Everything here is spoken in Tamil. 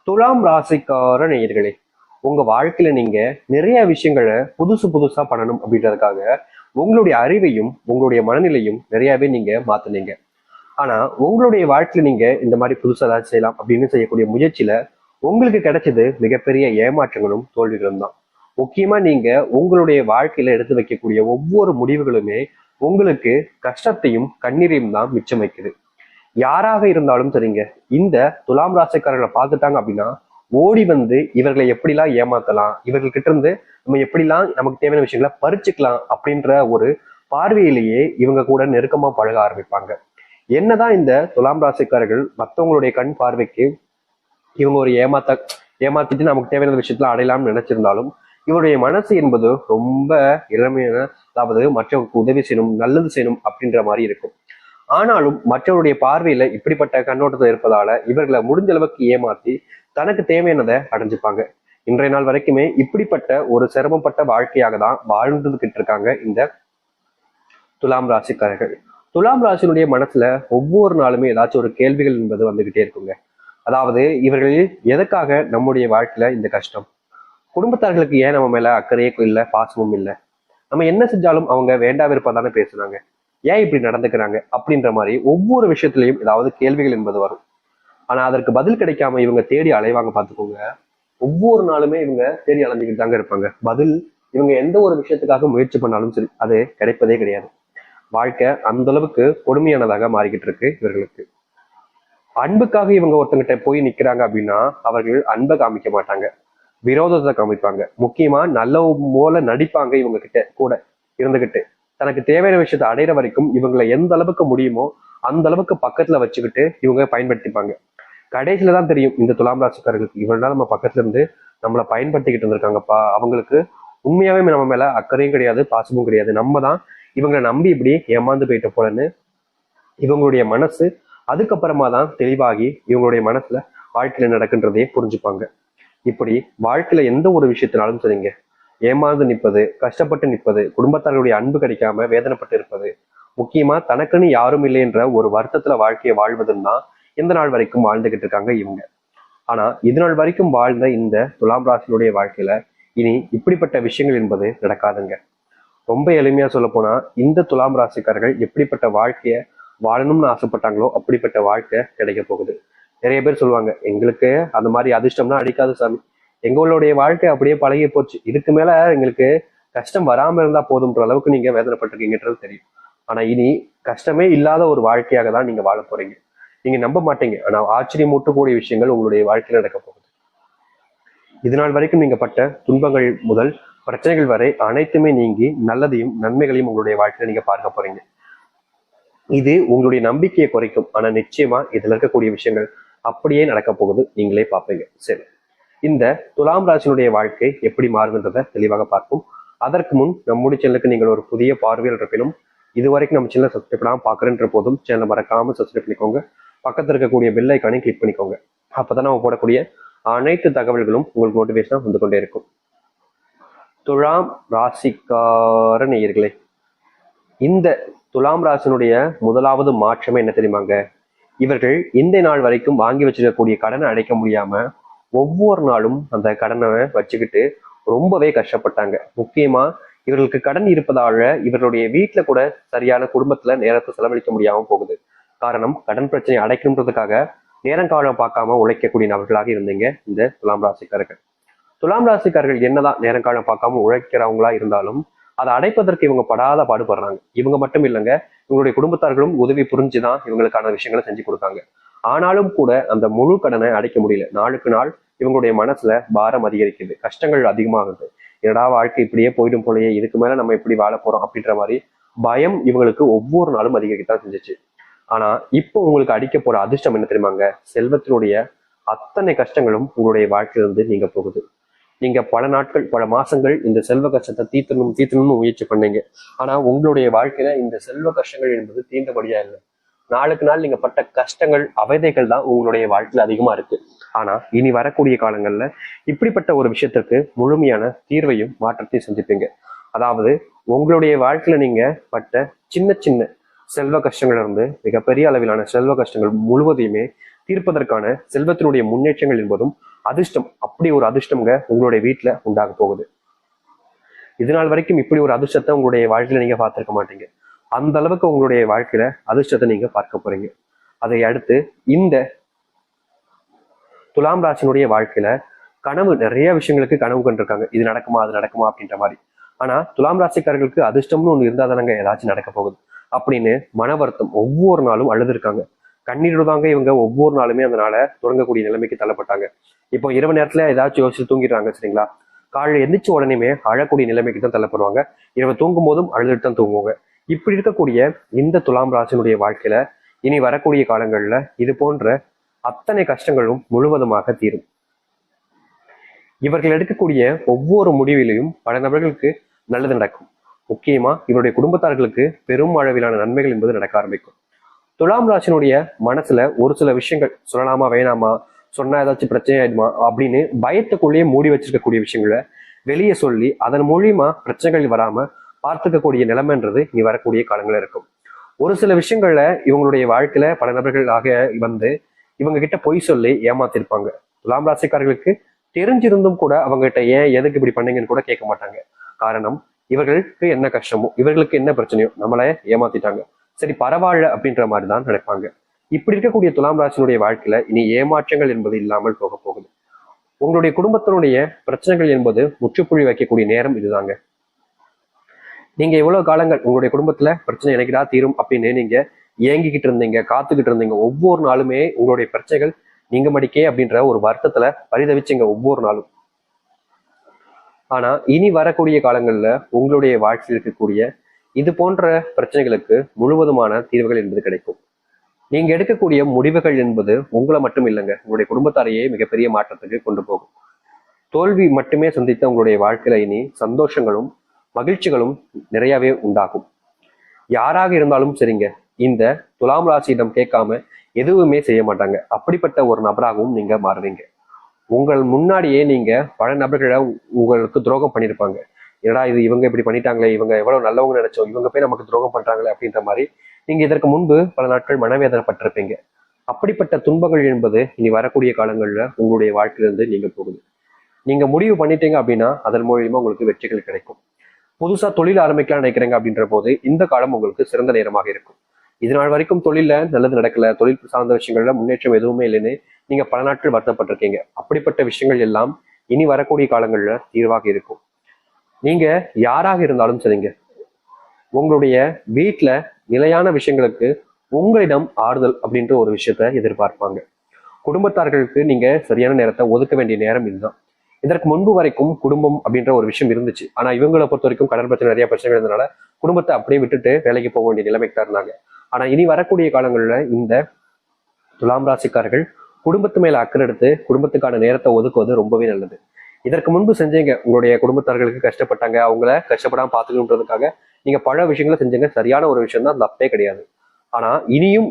துலாம் ராசிக்கார நேயர்களே, உங்க வாழ்க்கையில நீங்க நிறைய விஷயங்களை புதுசு புதுசா பண்ணணும் அப்படின்றதுக்காக உங்களுடைய அறிவையும் உங்களுடைய மனநிலையும் நிறையவே நீங்க மாத்துனீங்க. ஆனா உங்களுடைய வாழ்க்கையில நீங்க இந்த மாதிரி புதுசா ஏதாச்சும் செய்யலாம் அப்படின்னு செய்யக்கூடிய முயற்சியில உங்களுக்கு கிடைச்சது மிகப்பெரிய ஏமாற்றங்களும் தோல்விகளும் தான். முக்கியமா நீங்க உங்களுடைய வாழ்க்கையில எடுத்து வைக்கக்கூடிய ஒவ்வொரு முடிவுகளுமே உங்களுக்கு கஷ்டத்தையும் கண்ணீரையும் தான் மிச்சம் வைக்குது. யாராக இருந்தாலும் சரிங்க, இந்த துலாம் ராசிக்காரர்களை பார்த்துட்டாங்க அப்படின்னா ஓடி வந்து இவர்களை எப்படிலாம் ஏமாத்தலாம், இவர்கள் கிட்ட இருந்து நம்ம எப்படிலாம் நமக்கு தேவையான விஷயங்களை பறிச்சுக்கலாம் அப்படின்ற ஒரு பார்வையிலேயே இவங்க கூட நெருக்கமா பழக ஆரம்பிப்பாங்க. என்னதான் இந்த துலாம் ராசிக்காரர்கள் மற்றவங்களுடைய கண் பார்வைக்கு இவங்க ஒரு ஏமாத்திட்டு நமக்கு தேவையான விஷயத்துல அடையலாம்னு நினைச்சிருந்தாலும் இவருடைய மனசு என்பது ரொம்ப இளமையான, அதாவது மற்றவங்களுக்கு உதவி செய்யணும், நல்லது செய்யணும் அப்படின்ற மாதிரி இருக்கும். ஆனாலும் மற்றவருடைய பார்வையில இப்படிப்பட்ட கண்ணோட்டத்தில் இருப்பதால இவர்களை முடிஞ்ச அளவுக்கு ஏமாத்தி தனக்கு தேவையானதை அடைஞ்சுப்பாங்க. இன்றைய நாள் வரைக்குமே இப்படிப்பட்ட ஒரு சிரமப்பட்ட வாழ்க்கையாக தான் வாழ்ந்துகிட்டு இருக்காங்க இந்த துலாம் ராசிக்காரர்கள். துலாம் ராசினுடைய மனசுல ஒவ்வொரு நாளுமே ஏதாச்சும் ஒரு கேள்விகள் என்பது வந்துகிட்டே இருக்குங்க. அதாவது இவர்கள் எதுக்காக நம்முடைய வாழ்க்கையில இந்த கஷ்டம், குடும்பத்தார்களுக்கு ஏன் நம்ம மேல அக்கறையே இல்லை, பாசமும் இல்லை, நம்ம என்ன செஞ்சாலும் அவங்க வேண்டா விருப்பம் பேசுறாங்க, ஏன் இப்படி நடந்துக்கிறாங்க அப்படின்ற மாதிரி ஒவ்வொரு விஷயத்திலையும் ஏதாவது கேள்விகள் என்பது வரும். ஆனா அதற்கு பதில் கிடைக்காம இவங்க தேடி அலைவாங்க பார்த்துக்கோங்க. ஒவ்வொரு நாளுமே இவங்க தேடி அலைஞ்சுக்கிட்டு தாங்க இருப்பாங்க. பதில் இவங்க எந்த ஒரு விஷயத்துக்காக முயற்சி பண்ணாலும் சரி அது கிடைப்பதே கிடையாது. வாழ்க்கை அந்த அளவுக்கு கொடுமையானதாக மாறிக்கிட்டு இருக்கு இவர்களுக்கு. அன்புக்காக இவங்க ஒருத்தங்கிட்ட போய் நிக்கிறாங்க அப்படின்னா அவர்கள் அன்பை காமிக்க மாட்டாங்க, விரோதத்தை காமிப்பாங்க. முக்கியமா நல்ல போல நடிப்பாங்க. இவங்க கிட்ட கூட இருந்துகிட்டு தனக்கு தேவையான விஷயத்தை அடையிற வரைக்கும் இவங்களை எந்த அளவுக்கு முடியுமோ அந்த அளவுக்கு பக்கத்துல வச்சுக்கிட்டு இவங்க பயன்படுத்திப்பாங்க. கடைசியில தான் தெரியும் இந்த துலாம் ராசிக்காரர்களுக்கு இவங்க நம்ம பக்கத்துல இருந்து நம்மளை பயன்படுத்திக்கிட்டு இருந்திருக்காங்கப்பா, அவங்களுக்கு உண்மையாவே நம்ம மேல அக்கறையும் கிடையாது, பாசமும் கிடையாது, நம்ம தான் இவங்களை நம்பி இப்படி ஏமாந்து போயிட்ட போலன்னு இவங்களுடைய மனசு அதுக்கப்புறமா தான் தெளிவாகி இவங்களுடைய மனசுல வாழ்க்கையில நடக்குன்றதையே புரிஞ்சுப்பாங்க. இப்படி வாழ்க்கையில எந்த ஒரு விஷயத்தினாலும் சரிங்க, ஏமாந்து நிற்பது, கஷ்டப்பட்டு நிற்பது, குடும்பத்தார்களுடைய அன்பு கிடைக்காம வேதனைப்பட்டு இருப்பது, முக்கியமா தனக்குன்னு யாரும் இல்லை என்ற ஒரு வருத்தத்துல வாழ்க்கையை வாழ்வதுன்னு தான் எந்த நாள் வரைக்கும் வாழ்ந்துகிட்டு இருக்காங்க இவங்க. ஆனா இது நாள் வரைக்கும் வாழ்ந்த இந்த துலாம் ராசினுடைய வாழ்க்கையில இனி இப்படிப்பட்ட விஷயங்கள் என்பது நடக்காதுங்க. ரொம்ப எளிமையா சொல்ல போனா இந்த துலாம் ராசிக்காரர்கள் எப்படிப்பட்ட வாழ்க்கைய வாழணும்னு ஆசைப்பட்டாங்களோ அப்படிப்பட்ட வாழ்க்கை கிடைக்க போகுது. நிறைய பேர் சொல்லுவாங்க, எங்களுக்கு அந்த மாதிரி அதிர்ஷ்டம்னா அடிக்காது சாமி, எங்களுடைய வாழ்க்கை அப்படியே பழகி போச்சு, இதுக்கு மேல எங்களுக்கு கஷ்டம் வராம இருந்தா போதும்ன்ற அளவுக்கு நீங்க வேதனைப்பட்டிருக்கீங்கன்றது தெரியும். ஆனா இனி கஷ்டமே இல்லாத ஒரு வாழ்க்கையாக தான் நீங்க வாழ போறீங்க. நீங்க நம்ப மாட்டீங்க, ஆனா ஆச்சரியமூட்டக்கூடிய விஷயங்கள் உங்களுடைய வாழ்க்கையில நடக்க போகுது. இது நாள் வரைக்கும் நீங்க பட்ட துன்பங்கள் முதல் பிரச்சனைகள் வரை அனைத்துமே நீங்கி நல்லதையும் நன்மைகளையும் உங்களுடைய வாழ்க்கையில நீங்க பார்க்க போறீங்க. இது உங்களுடைய நம்பிக்கையை குறைக்கும், ஆனா நிச்சயமா இதுல இருக்கக்கூடிய விஷயங்கள் அப்படியே நடக்க போகுது, நீங்களே பார்ப்பீங்க. சரி, இந்த துலாம் ராசினுடைய வாழ்க்கை எப்படி மாறுகின்றத தெளிவாக பார்ப்போம். அதற்கு முன் நம்முடைய சேனலுக்கு நீங்கள் ஒரு புதிய பார்வையில் இருப்பினும் இதுவரைக்கும் நம்ம சேனல் சப்ஸ்கிரைப் பண்ணாம பாக்குறேன்ற போதும் சேனலை மறக்காம சப்ஸ்கிரைப் பண்ணிக்கோங்க. பக்கத்துல இருக்கக்கூடிய பெல் ஐக்கானையும் கிளிக் பண்ணிக்கோங்க. அப்பதான் நம்ம போடக்கூடிய அனைத்து தகவல்களும் உங்களுக்கு நோட்டிபிகேஷனா வந்து கொண்டே இருக்கும். துலாம் ராசிக்கார நேயர்களே, இந்த துலாம் ராசினுடைய முதலாவது மாற்றமே என்ன தெரியுமாங்க? இவர்கள் இந்த நாள் வரைக்கும் வாங்கி வச்சிருக்கக்கூடிய கடனை அடைக்க முடியாம ஒவ்வொரு நாளும் அந்த கடனை வச்சுக்கிட்டு ரொம்பவே கஷ்டப்பட்டாங்க. முக்கியமா இவர்களுக்கு கடன் இருப்பதால இவர்களுடைய வீட்டுல கூட சரியான குடும்பத்துல நேரத்தை செலவழிக்க முடியாம போகுது. காரணம், கடன் பிரச்சனையை அடைக்கணுன்றதுக்காக நேரங்காலம் பார்க்காம உழைக்கக்கூடிய நபர்களாக இருந்தீங்க இந்த துலாம் ராசிக்காரர்கள். துலாம் ராசிக்காரர்கள் என்னதான் நேரங்காலம் பார்க்காம உழைக்கிறவங்களா இருந்தாலும் அதை அடைப்பதற்கு இவங்க படாத பாடுபடுறாங்க. இவங்க மட்டும் இல்லைங்க, இவங்களுடைய குடும்பத்தார்களும் உதவி புரிஞ்சுதான் இவங்களுக்கான விஷயங்களை செஞ்சு கொடுத்தாங்க. ஆனாலும் கூட அந்த முழு கடனை அடைக்க முடியல. நாளுக்கு நாள் இவங்களுடைய மனசுல பாரம் அதிகரிக்குது, கஷ்டங்கள் அதிகமாகுது. என்னடா வாழ்க்கை இப்படியே போயிடும் போலயே, இதுக்கு மேல நம்ம எப்படி வாழ போறோம் அப்படின்ற மாதிரி பயம் இவங்களுக்கு ஒவ்வொரு நாளும் அதிகரிக்கத்தான் செஞ்சுச்சு. ஆனா இப்போ உங்களுக்கு அடிக்க போற அதிர்ஷ்டம் என்ன தெரியுமாங்க? செல்வத்தினுடைய அத்தனை கஷ்டங்களும் உங்களுடைய வாழ்க்கையிலிருந்து நீங்க போகுது. நீங்க பல நாட்கள் பல மாசங்கள் இந்த செல்வ கஷ்டத்தை தீர்த்தணும்னு முயற்சி பண்ணீங்க. ஆனா உங்களுடைய வாழ்க்கையில இந்த செல்வ கஷ்டங்கள் என்பது தீண்டபடியா இல்லை. நாளுக்கு நாள் நீங்க பட்ட கஷ்டங்கள் அவதைகள் தான் உங்களுடைய வாழ்க்கையில அதிகமா இருக்கு. ஆனா இனி வரக்கூடிய காலங்கள்ல இப்படிப்பட்ட ஒரு விஷயத்திற்கு முழுமையான தீர்வையும் மாற்றத்தையும் சந்திப்பீங்க. அதாவது உங்களுடைய வாழ்க்கையில நீங்க பட்ட சின்ன சின்ன செல்வ கஷ்டங்கள் இருந்து மிகப்பெரிய அளவிலான செல்வ கஷ்டங்கள் முழுவதையுமே தீர்ப்பதற்கான செல்வத்தினுடைய முன்னேற்றங்கள் என்பதும் அதிர்ஷ்டம், அப்படி ஒரு அதிர்ஷ்டம்ங்க உங்களுடைய வீட்டுல உண்டாக போகுது. இது நாள் வரைக்கும் இப்படி ஒரு அதிர்ஷ்டத்தை உங்களுடைய வாழ்க்கையில நீங்க பார்த்திருக்க மாட்டீங்க. அந்த அளவுக்கு உங்களுடைய வாழ்க்கையில அதிர்ஷ்டத்தை நீங்க பார்க்க போறீங்க. அதை அடுத்து இந்த துலாம் ராசினுடைய வாழ்க்கையில கனவு, நிறைய விஷயங்களுக்கு கனவு கண்டிருக்காங்க. இது நடக்குமா அது நடக்குமா அப்படின்ற மாதிரி. ஆனா துலாம் ராசிக்காரர்களுக்கு அதிர்ஷ்டம்னு ஒண்ணு இருந்தா தானங்க ஏதாச்சும் நடக்க போகுது அப்படின்னு மன வருத்தம் ஒவ்வொரு நாளும் அழுதுருக்காங்க. கண்ணீரோடு தாங்க இவங்க ஒவ்வொரு நாளுமே அதனால தொடங்கக்கூடிய நிலைமைக்கு தள்ளப்பட்டாங்க. இப்போ இரவு நேரத்துல ஏதாச்சும் யோசிச்சு தூங்கிடுறாங்க சரிங்களா, காலையில் எந்திரிச்ச உடனேயுமே அழக்கூடிய நிலைமைக்கு தான் தள்ளப்படுவாங்க. இரவு தூங்கும் போதும் அழுதுட்டு தான் தூங்குவாங்க. இப்படி இருக்கக்கூடிய இந்த துலாம் ராசினுடைய வாழ்க்கையில இனி வரக்கூடிய காலங்கள்ல இது போன்ற அத்தனை கஷ்டங்களும் முழுவதுமாக தீரும். இவர்கள் எடுக்கக்கூடிய ஒவ்வொரு முடிவிலையும் பல நபர்களுக்கு நல்லது நடக்கும். முக்கியமா இவருடைய குடும்பத்தார்களுக்கு பெரும் அளவிலான நன்மைகள் என்பது நடக்க ஆரம்பிக்கும். துலாம் ராசினுடைய மனசுல ஒரு சில விஷயங்கள் சொல்லலாமா வேணாமா, சொன்னா ஏதாச்சும் பிரச்சனை ஆயிடுமா அப்படின்னு பயத்துக்குள்ளேயே மூடி வச்சிருக்கக்கூடிய விஷயங்களை வெளியே சொல்லி அதன் மூலியமா பிரச்சனைகள் வராம பார்த்துக்கக்கூடிய நிலைமைன்றது இனி வரக்கூடிய காலங்கள் இருக்கும். ஒரு சில விஷயங்கள்ல இவங்களுடைய வாழ்க்கையில பல நபர்கள் ஆக வந்து இவங்க கிட்ட பொய் சொல்லி ஏமாத்திருப்பாங்க. துலாம் ராசிக்காரர்களுக்கு தெரிஞ்சிருந்தும் கூட அவங்க கிட்ட ஏன் எதுக்கு இப்படி பண்ணீங்கன்னு கூட கேட்க மாட்டாங்க. காரணம், இவர்களுக்கு என்ன கஷ்டமோ இவர்களுக்கு என்ன பிரச்சனையோ நம்மள ஏமாத்திட்டாங்க, சரி பரவாயில்ல அப்படின்ற மாதிரி தான் நினைப்பாங்க. இப்படி இருக்கக்கூடிய துலாம் ராசினுடைய வாழ்க்கையில இனி ஏமாற்றங்கள் என்பது இல்லாமல் போக போகுது. உங்களுடைய குடும்பத்தினுடைய பிரச்சனைகள் என்பது முற்றுப்புள்ளி வைக்கக்கூடிய நேரம் இதுதாங்க. நீங்க எவ்வளவு காலங்கள் உங்களுடைய குடும்பத்துல பிரச்சனை எனக்குடா தீரும் அப்படின்னு நீங்க ஏங்கிக்கிட்டு இருந்தீங்க, காத்துக்கிட்டு இருந்தீங்க. ஒவ்வொரு நாளுமே உங்களுடைய பிரச்சனைகள் நீங்க மடிக்கே அப்படின்ற ஒரு வருத்தத்துல பரிதவிச்சீங்க ஒவ்வொரு நாளும். ஆனா இனி வரக்கூடிய காலங்கள்ல உங்களுடைய வாழ்க்கையில் இருக்கக்கூடிய இது போன்ற பிரச்சனைகளுக்கு முழுவதுமான தீர்வுகள் என்பது கிடைக்கும். நீங்க எடுக்கக்கூடிய முடிவுகள் என்பது உங்களை மட்டும் இல்லைங்க, உங்களுடைய குடும்பத்தாரையே மிகப்பெரிய மாற்றத்துக்கு கொண்டு போகும். தோல்வி மட்டுமே சந்தித்த உங்களுடைய வாழ்க்கையில இனி சந்தோஷங்களும் மகிழ்ச்சிகளும் நிறையவே உண்டாகும். யாராக இருந்தாலும் சரிங்க, இந்த துலாம் ராசியிடம் கேட்காம எதுவுமே செய்ய மாட்டாங்க. அப்படிப்பட்ட ஒரு நபராகவும் நீங்க மாறுவீங்க. உங்கள் முன்னாடியே நீங்க பல நபர்களை உங்களுக்கு துரோகம் பண்ணியிருப்பாங்க. ஏடா இது இவங்க இப்படி பண்ணிட்டாங்களே, இவங்க எவ்வளவு நல்லவங்க நினைச்சோம், இவங்க போய் நமக்கு துரோகம் பண்றாங்களே அப்படின்ற மாதிரி நீங்க இதற்கு முன்பு பல நாட்கள் மனவேதனைப்பட்டிருப்பீங்க. அப்படிப்பட்ட துன்பங்கள் என்பது இனி வரக்கூடிய காலங்கள்ல உங்களுடைய வாழ்க்கையிலிருந்து நீங்க போகுது. நீங்க முடிவு பண்ணிட்டீங்க அப்படின்னா அதன் மூலியமா உங்களுக்கு வெற்றிகள் கிடைக்கும். புதுசா தொழில் ஆரம்பிக்கலாம் நினைக்கிறீங்க அப்படின்ற போது இந்த காலம் உங்களுக்கு சிறந்த நேரமாக இருக்கும். இது நாள் வரைக்கும் தொழில நல்லது நடக்கல, தொழில் சார்ந்த விஷயங்கள்ல முன்னேற்றம் எதுவுமே இல்லைன்னு நீங்க பல நாட்கள் வருத்தப்பட்டிருக்கீங்க. அப்படிப்பட்ட விஷயங்கள் எல்லாம் இனி வரக்கூடிய காலங்கள்ல தீர்வாக இருக்கும். நீங்க யாராக இருந்தாலும் சரிங்க, உங்களுடைய வீட்டுல நிலையான விஷயங்களுக்கு உங்களிடம் ஆறுதல் அப்படின்ற ஒரு விஷயத்த எதிர்பார்ப்பாங்க. குடும்பத்தார்களுக்கு நீங்க சரியான நேரத்தை ஒதுக்க வேண்டிய நேரம் இதுதான். இதற்கு முன்பு வரைக்கும் குடும்பம் அப்படின்ற ஒரு விஷயம் இருந்துச்சு. ஆனா இவங்களை பொறுத்த வரைக்கும் கடன் பிரச்சனை, நிறைய பிரச்சனைகள் இருந்தனால குடும்பத்தை அப்படியே விட்டுட்டு வேலைக்கு போக வேண்டிய நிலைமைக்கு தான் இருந்தாங்க. ஆனா இனி வரக்கூடிய காலங்கள்ல இந்த துலாம் ராசிக்காரர்கள் குடும்பத்து மேல அக்கறை எடுத்து குடும்பத்துக்கான நேரத்தை ஒதுக்குவது ரொம்பவே நல்லது. இதற்கு முன்பு செஞ்சீங்க, உங்களுடைய குடும்பத்தார்களுக்கு கஷ்டப்பட்டாங்க, அவங்கள கஷ்டப்படாம பாத்துக்கணுன்றதுக்காக நீங்க பல விஷயங்களை செஞ்சீங்க. சரியான ஒரு விஷயம் தான், தப்பே கிடையாது. ஆனா இனியும்